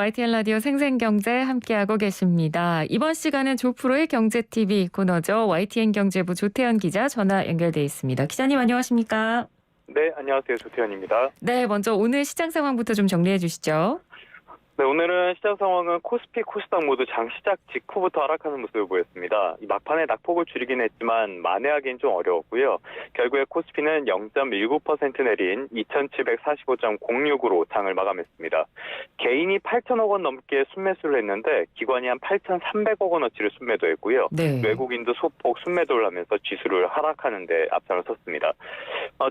YTN 라디오 생생경제 함께하고 계십니다. 이번 시간은 조프로의 경제TV 코너죠. YTN 경제부 조태현 기자 전화 연결돼 있습니다. 기자님 안녕하십니까? 네, 안녕하세요. 조태현입니다. 네, 먼저 오늘 시장 상황부터 좀 정리해 주시죠. 네, 오늘은 시장 상황은 코스피, 코스닥 모두 장 시작 직후부터 하락하는 모습을 보였습니다. 막판에 낙폭을 줄이긴 했지만 만회하기는 좀 어려웠고요. 결국에 코스피는 0.19% 내린 2745.06으로 장을 마감했습니다. 개인이 8천억 원 넘게 순매수를 했는데 기관이 한 8,300억 원어치를 순매도했고요. 네. 외국인도 소폭 순매도를 하면서 지수를 하락하는 데 앞장을 섰습니다.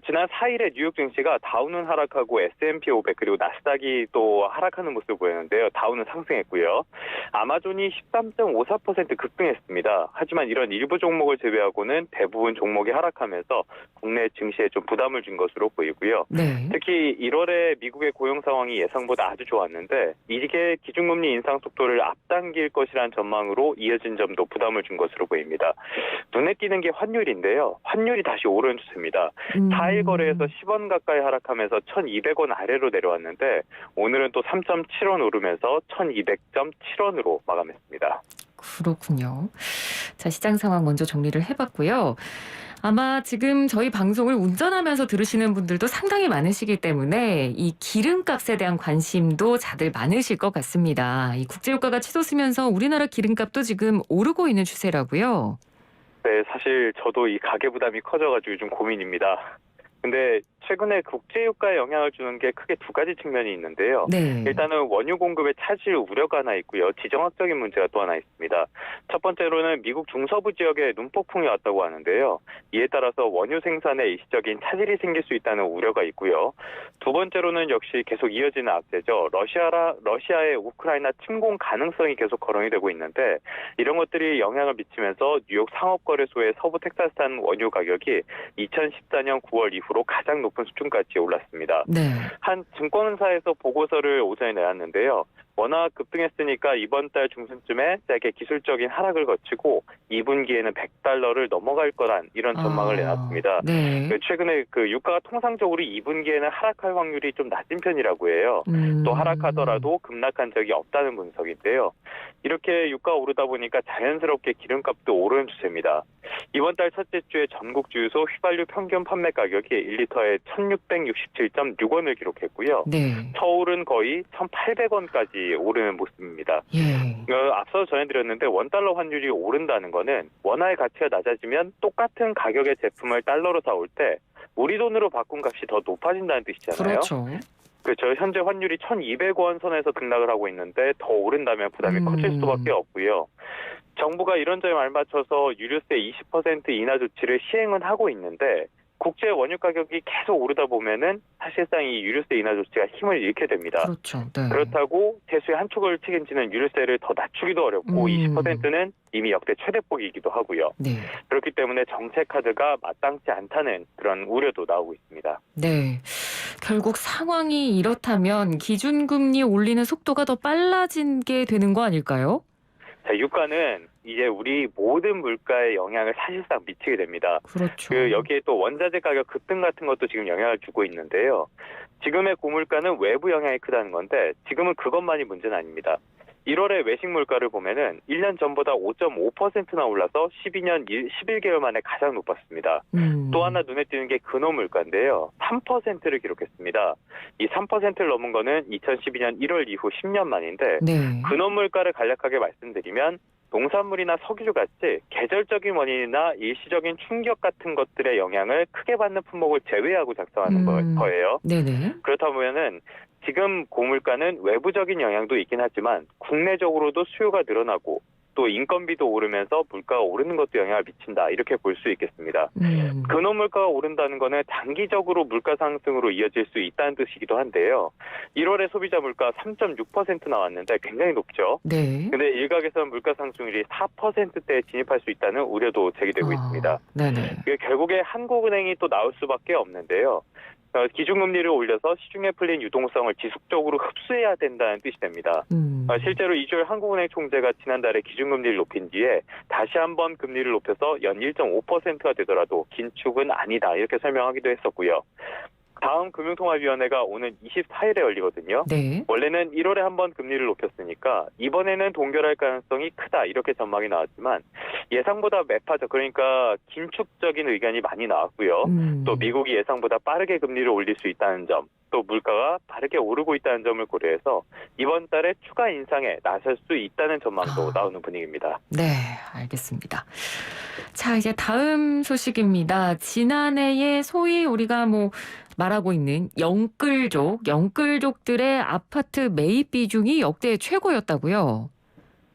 지난 4일에 뉴욕 증시가 다우는 하락하고 S&P 500 그리고 나스닥이 또 하락하는 모습을 보였는데요. 다우는 상승했고요. 아마존이 13.54% 급등했습니다. 하지만 이런 일부 종목을 제외하고는 대부분 종목이 하락하면서 국내 증시에 좀 부담을 준 것으로 보이고요. 네. 특히 1월에 미국의 고용 상황이 예상보다 아주 좋았는데 이게 기준금리 인상 속도를 앞당길 것이라는 전망으로 이어진 점도 부담을 준 것으로 보입니다. 눈에 띄는 게 환율인데요. 환율이 다시 오른 추세입니다. 4일 거래에서 10원 가까이 하락하면서 1,200원 아래로 내려왔는데 오늘은 또 3.7원 오르면서 1,200.7원으로 마감했습니다. 그렇군요. 자, 시장 상황 먼저 정리를 해봤고요. 아마 지금 저희 방송을 운전하면서 들으시는 분들도 상당히 많으시기 때문에 이 기름값에 대한 관심도 다들 많으실 것 같습니다. 이 국제유가가 치솟으면서 우리나라 기름값도 지금 오르고 있는 추세라고요. 네, 사실 저도 이 가계 부담이 커져가지고 요즘 고민입니다. 근데 최근에 국제유가에 영향을 주는 게 크게 두 가지 측면이 있는데요. 네. 일단은 원유 공급에 차질 우려가 하나 있고요. 지정학적인 문제가 또 하나 있습니다. 첫 번째로는 미국 중서부 지역에 눈폭풍이 왔다고 하는데요. 이에 따라서 원유 생산에 일시적인 차질이 생길 수 있다는 우려가 있고요. 두 번째로는 역시 계속 이어지는 악재죠. 러시아의 우크라이나 침공 가능성이 계속 거론이 되고 있는데 이런 것들이 영향을 미치면서 뉴욕 상업거래소의 서부 텍사스산 원유 가격이 2014년 9월 이후로 가장 높은 수준까지 올랐습니다. 네. 한 증권사에서 보고서를 오전에 내놨는데요. 워낙 급등했으니까 이번 달 중순쯤에 세계 기술적인 하락을 거치고 2분기에는 100달러를 넘어갈 거란 이런 전망을 내놨습니다. 네. 최근에 유가가 통상적으로 2분기에는 하락할 확률이 좀 낮은 편이라고 해요. 또 하락하더라도 급락한 적이 없다는 분석인데요. 이렇게 유가가 오르다 보니까 자연스럽게 기름값도 오르는 추세입니다. 이번 달 첫째 주에 전국 주유소 휘발유 평균 판매 가격이 1리터에 1,667.6원을 기록했고요. 네. 서울은 거의 1,800원까지 오르는 모습입니다. 예. 앞서 전해드렸는데 원달러 환율이 오른다는 거는 원화의 가치가 낮아지면 똑같은 가격의 제품을 달러로 사올 때 우리 돈으로 바꾼 값이 더 높아진다는 뜻이잖아요. 그렇죠. 그렇죠. 현재 환율이 1,200원 선에서 등락을 하고 있는데 더 오른다면 부담이 커질 수밖에 없고요. 정부가 이런 점에 알맞춰서 유류세 20% 인하 조치를 시행은 하고 있는데 국제 원유 가격이 계속 오르다 보면은 사실상 이 유류세 인하 조치가 힘을 잃게 됩니다. 그렇죠. 네. 그렇다고 세수의 한 축을 책임지는 유류세를 더 낮추기도 어렵고 20%는 이미 역대 최대폭이기도 하고요. 네. 그렇기 때문에 정책 카드가 마땅치 않다는 그런 우려도 나오고 있습니다. 네. 결국 상황이 이렇다면 기준금리 올리는 속도가 더 빨라지게 되는 거 아닐까요? 자, 유가는 이제 우리 모든 물가에 영향을 사실상 미치게 됩니다. 그렇죠. 여기에 또 원자재 가격 급등 같은 것도 지금 영향을 주고 있는데요. 지금의 고물가는 외부 영향이 크다는 건데 지금은 그것만이 문제는 아닙니다. 1월에 외식 물가를 보면은 1년 전보다 5.5%나 올라서 11개월 만에 가장 높았습니다. 또 하나 눈에 띄는 게 근원 물가인데요. 3%를 기록했습니다. 이 3%를 넘은 거는 2012년 1월 이후 10년 만인데 네. 근원 물가를 간략하게 말씀드리면 농산물이나 석유 같이 계절적인 원인이나 일시적인 충격 같은 것들의 영향을 크게 받는 품목을 제외하고 작성하는 거예요. 네네. 그렇다 보면은 지금 고물가는 외부적인 영향도 있긴 하지만 국내적으로도 수요가 늘어나고 또 인건비도 오르면서 물가가 오르는 것도 영향을 미친다. 이렇게 볼 수 있겠습니다. 근원 물가가 오른다는 거는 장기적으로 물가 상승으로 이어질 수 있다는 뜻이기도 한데요. 1월에 소비자 물가 3.6% 나왔는데 굉장히 높죠. 네. 근데 일각에서는 물가 상승률이 4%대에 진입할 수 있다는 우려도 제기되고 있습니다. 네네. 결국에 한국은행이 또 나올 수밖에 없는데요. 기준금리를 올려서 시중에 풀린 유동성을 지속적으로 흡수해야 된다는 뜻이 됩니다. 실제로 이주열 한국은행 총재가 지난달에 기준금리를 높인 뒤에 다시 한번 금리를 높여서 연 1.5%가 되더라도 긴축은 아니다 이렇게 설명하기도 했었고요. 다음 금융통화위원회가 오는 24일에 열리거든요. 네. 원래는 1월에 한 번 금리를 높였으니까 이번에는 동결할 가능성이 크다 이렇게 전망이 나왔지만 예상보다 매파적 그러니까 긴축적인 의견이 많이 나왔고요. 또 미국이 예상보다 빠르게 금리를 올릴 수 있다는 점, 또 물가가 빠르게 오르고 있다는 점을 고려해서 이번 달에 추가 인상에 나설 수 있다는 전망도 나오는 분위기입니다. 네, 알겠습니다. 자, 이제 다음 소식입니다. 지난해에 소위 우리가 말하고 있는 영끌족들의 아파트 매입 비중이 역대 최고였다고요?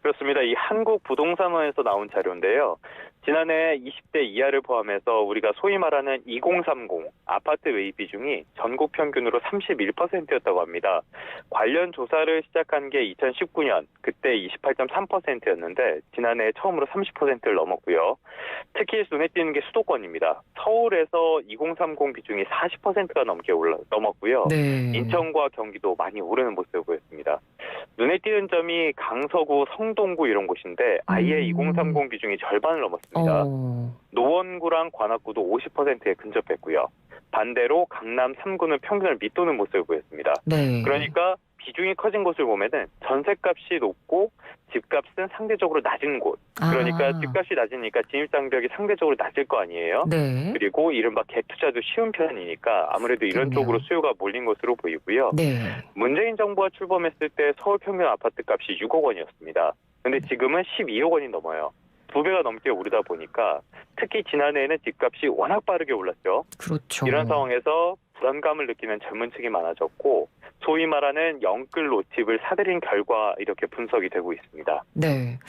그렇습니다. 이 한국부동산원에서 나온 자료인데요. 지난해 20대 이하를 포함해서 우리가 소위 말하는 2030 아파트 매입 비중이 전국 평균으로 31%였다고 합니다. 관련 조사를 시작한 게 2019년, 그때 28.3%였는데 지난해 처음으로 30%를 넘었고요. 특히 눈에 띄는 게 수도권입니다. 서울에서 2030 비중이 40%가 넘었고요. 네. 인천과 경기도 많이 오르는 모습을 보였습니다. 눈에 띄는 점이 강서구, 성동구 이런 곳인데 아예 2030 비중이 절반을 넘었습니다. 노원구랑 관악구도 50%에 근접했고요. 반대로 강남 3구는 평균을 밑도는 모습을 보였습니다. 네. 그러니까 비중이 커진 곳을 보면은 전셋값이 높고 집값은 상대적으로 낮은 곳. 그러니까 집값이 낮으니까 진입장벽이 상대적으로 낮을 거 아니에요. 네. 그리고 이른바 갭투자도 쉬운 편이니까 아무래도 이런 쪽으로 수요가 몰린 것으로 보이고요. 네. 문재인 정부가 출범했을 때 서울 평균 아파트 값이 6억 원이었습니다. 근데 지금은 12억 원이 넘어요. 2배가 넘게 오르다 보니까 특히 지난해에는 집값이 워낙 빠르게 올랐죠. 그렇죠. 이런 상황에서 불안감을 느끼는 젊은 층이 많아졌고 소위 말하는 영끌로 집을 사들인 결과 이렇게 분석이 되고 있습니다. 네.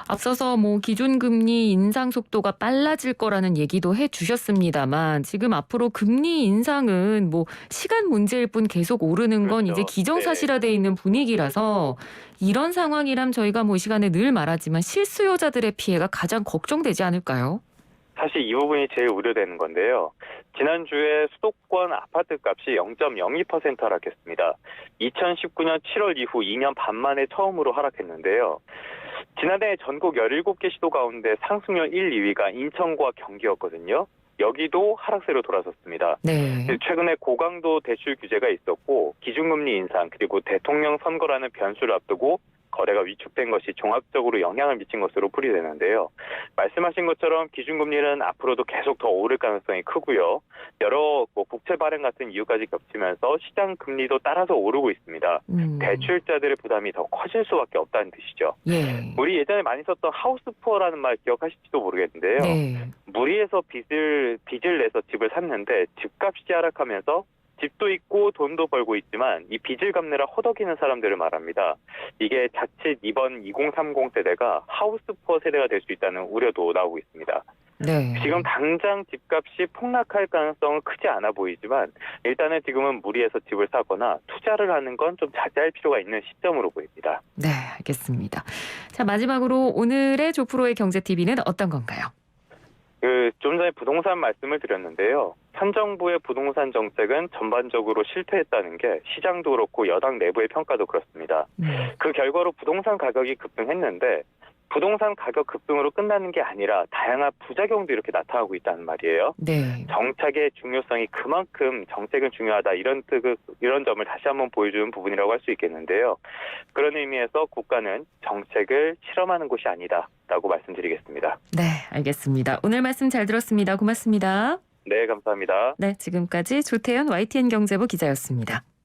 앞서서 기준금리 인상 속도가 빨라질 거라는 얘기도 해주셨습니다만 지금 앞으로 금리 인상은 시간 문제일 뿐 계속 오르는 건 그렇죠. 이제 기정사실화되어 있는 분위기라서 이런 상황이라면 저희가 이 시간에 늘 말하지만 실수요자들의 피해가 가장 걱정되지 않을까요? 사실 이 부분이 제일 우려되는 건데요. 지난주에 수도권 아파트 값이 0.02% 하락했습니다. 2019년 7월 이후 2년 반 만에 처음으로 하락했는데요. 지난해 전국 17개 시도 가운데 상승률 1, 2위가 인천과 경기였거든요. 여기도 하락세로 돌아섰습니다. 네. 최근에 고강도 대출 규제가 있었고 기준금리 인상 그리고 대통령 선거라는 변수를 앞두고 거래가 위축된 것이 종합적으로 영향을 미친 것으로 풀이되는데요. 말씀하신 것처럼 기준금리는 앞으로도 계속 더 오를 가능성이 크고요. 여러 국채 발행 같은 이유까지 겹치면서 시장 금리도 따라서 오르고 있습니다. 대출자들의 부담이 더 커질 수밖에 없다는 뜻이죠. 예. 우리 예전에 많이 썼던 하우스 푸어라는 말 기억하실지도 모르겠는데요. 네. 무리해서 빚을 내서 집을 샀는데 집값이 하락하면서 집도 있고 돈도 벌고 있지만 이 빚을 갚느라 허덕이는 사람들을 말합니다. 이게 자칫 이번 2030 세대가 하우스푸어 세대가 될 수 있다는 우려도 나오고 있습니다. 네. 지금 당장 집값이 폭락할 가능성은 크지 않아 보이지만 일단은 지금은 무리해서 집을 사거나 투자를 하는 건 좀 자제할 필요가 있는 시점으로 보입니다. 네, 알겠습니다. 자, 마지막으로 오늘의 조프로의 경제TV는 어떤 건가요? 좀 전에 부동산 말씀을 드렸는데요. 현 정부의 부동산 정책은 전반적으로 실패했다는 게 시장도 그렇고 여당 내부의 평가도 그렇습니다. 그 결과로 부동산 가격이 급등했는데 부동산 가격 급등으로 끝나는 게 아니라 다양한 부작용도 이렇게 나타나고 있다는 말이에요. 네. 정책의 중요성이 그만큼 정책은 중요하다 이런 점을 다시 한번 보여주는 부분이라고 할 수 있겠는데요. 그런 의미에서 국가는 정책을 실험하는 곳이 아니다라고 말씀드리겠습니다. 네, 알겠습니다. 오늘 말씀 잘 들었습니다. 고맙습니다. 네, 감사합니다. 네, 지금까지 조태현 YTN 경제부 기자였습니다.